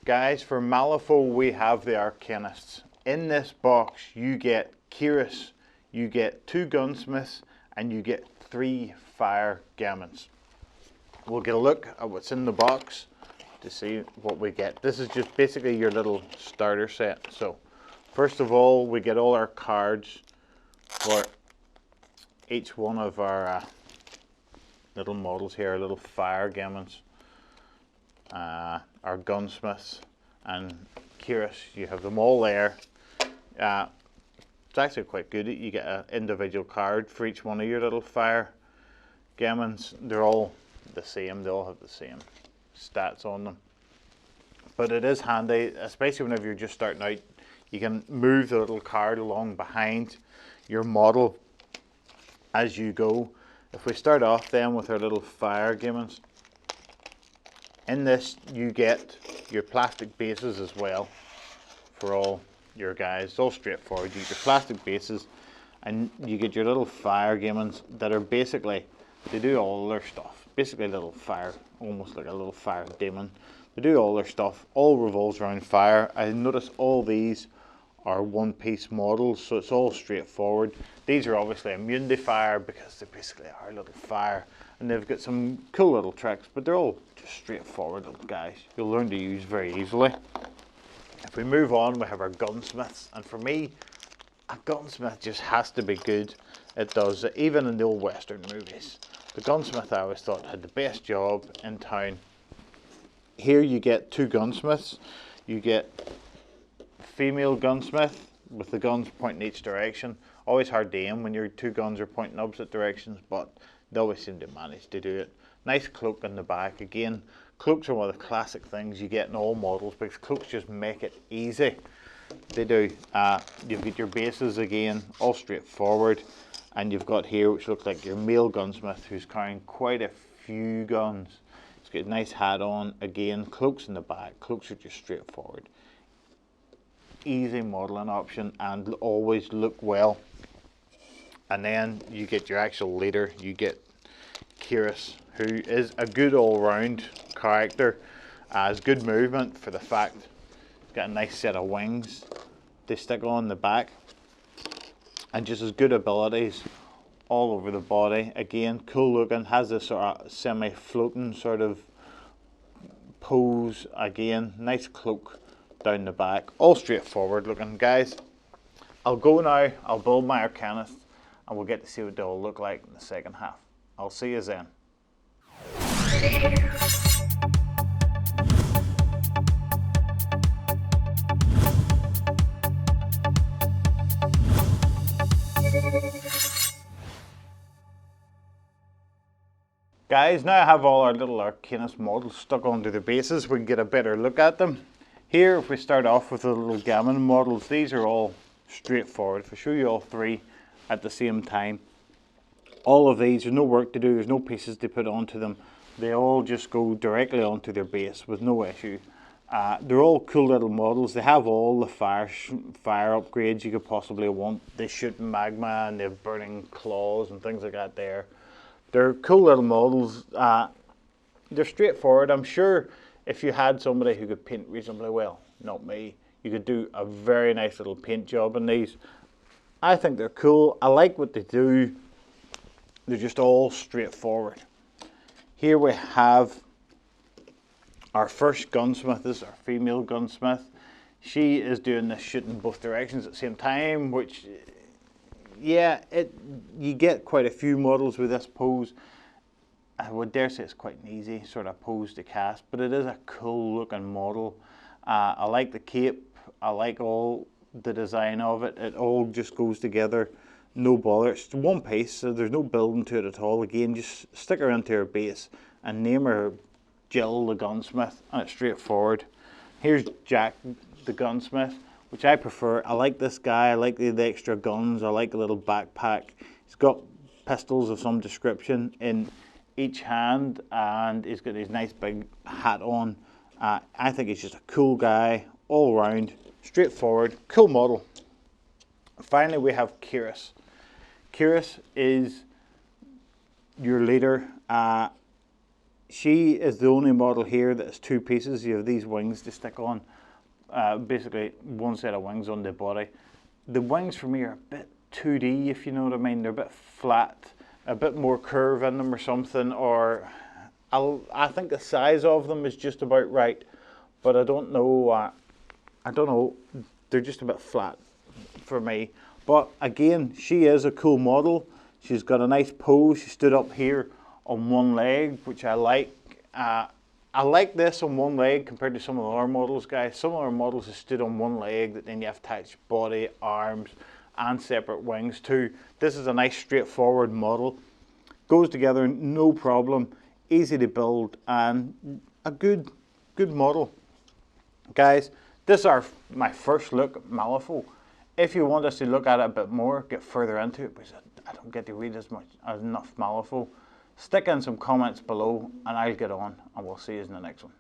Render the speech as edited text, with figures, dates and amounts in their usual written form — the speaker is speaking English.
Guys, for Malifaux we have the Arcanists. In this box you get Charis, you get 2 Gunsmiths, and you get 3 fire gamins. We'll get a look at what's in the box to see what we get. This is just basically your little starter set. So first of all, we get all our cards for each one of our little models here, little fire gamins, our Gunsmiths and Charis. You have them all there. It's actually quite good. You get an individual card for each one of your little fire gamins. They're all the same, they all have the same stats on them. But it is handy, especially whenever you're just starting out. You can move the little card along behind your model as you go. If we start off then with our little fire gamins, in this you get your plastic bases as well for all your guys. It's all straightforward. You get your plastic bases and you get your little fire gamins that are basically, they do all their stuff. Basically a little fire, almost like a little fire demon. They do all their stuff, all revolves around fire. I notice all these are one-piece models, so it's all straightforward. These are obviously immune to fire because they basically are a little fire, and they've got some cool little tricks, but they're all just straightforward little guys you'll learn to use very easily. If we move on, we have our Gunsmiths, and for me, a Gunsmith just has to be good. It does, even in the old Western movies. The Gunsmith, I always thought, had the best job in town. Here you get 2 Gunsmiths. You get female Gunsmith with the guns pointing each direction. Always hard to aim when your 2 guns are pointing opposite directions, but they always seem to manage to do it. Nice cloak in the back. Again, cloaks are one of the classic things you get in all models because cloaks just make it easy. They do. You've got your bases again, all straightforward. And you've got here, which looks like your male Gunsmith, who's carrying quite a few guns. He's got a nice hat on. Again, cloaks in the back. Cloaks are just straightforward. Easy modelling option and always look well. And then you get your actual leader. You get Kaeris, who is a good all-round character. Has good movement for the fact he's got a nice set of wings they stick on the back. And just as good abilities all over the body. Again, cool looking, has this sort of semi-floating sort of pose. Again, nice cloak down the back. All straightforward looking, guys. I'll go now, I'll build my Arcanists, and we'll get to see what they all look like in the second half. I'll see you then. Guys, now I have all our little Arcanist models stuck onto the bases. We can get a better look at them. Here, if we start off with the little gamin models, these are all straightforward. If I show you all 3 at the same time, all of these, there's no work to do, there's no pieces to put onto them. They all just go directly onto their base with no issue. They're all cool little models. They have all the fire upgrades you could possibly want. They shoot magma and they have burning claws and things like that there. They're cool little models. They're straightforward. I'm sure if you had somebody who could paint reasonably well, not me, you could do a very nice little paint job on these. I think they're cool. I like what they do. They're just all straightforward. Here we have our first Gunsmith. This is our female Gunsmith. She is doing this shooting both directions at the same time, which, yeah, you get quite a few models with this pose. I would dare say it's quite an easy sort of pose to cast, but it is a cool looking model. I like the cape. I like all the design of it. It all just goes together, no bother. It's one piece, so there's no building to it at all. Again, just stick her into her base and name her Jill the Gunsmith, and it's straightforward. Here's Jack the Gunsmith, which I prefer. I like this guy. I like the extra guns. I like the little backpack. He's got pistols of some description in each hand, and he's got his nice big hat on. I think he's just a cool guy all round, straightforward, cool model. Finally, we have Charis. Charis is your leader. she is the only model here that has two pieces. You have these wings to stick on, basically one set of wings on the body. The wings for me are a bit 2D, if you know what I mean. They're a bit flat, a bit more curve in them or something, or I think the size of them is just about right, but I don't know. They're just a bit flat for me. But again, she is a cool model. She's got a nice pose. She stood up here on one leg, which I like. I like this on one leg compared to some of our models, guys. Some of our models have stood on one leg that then you have to attach body, arms, and separate wings too. This is a nice straightforward model. Goes together no problem, easy to build, and a good model. Guys, this is my first look at Malifaux. If you want us to look at it a bit more, get further into it, because I don't get to read enough Malifaux, stick in some comments below and I'll get on, and we'll see you in the next one.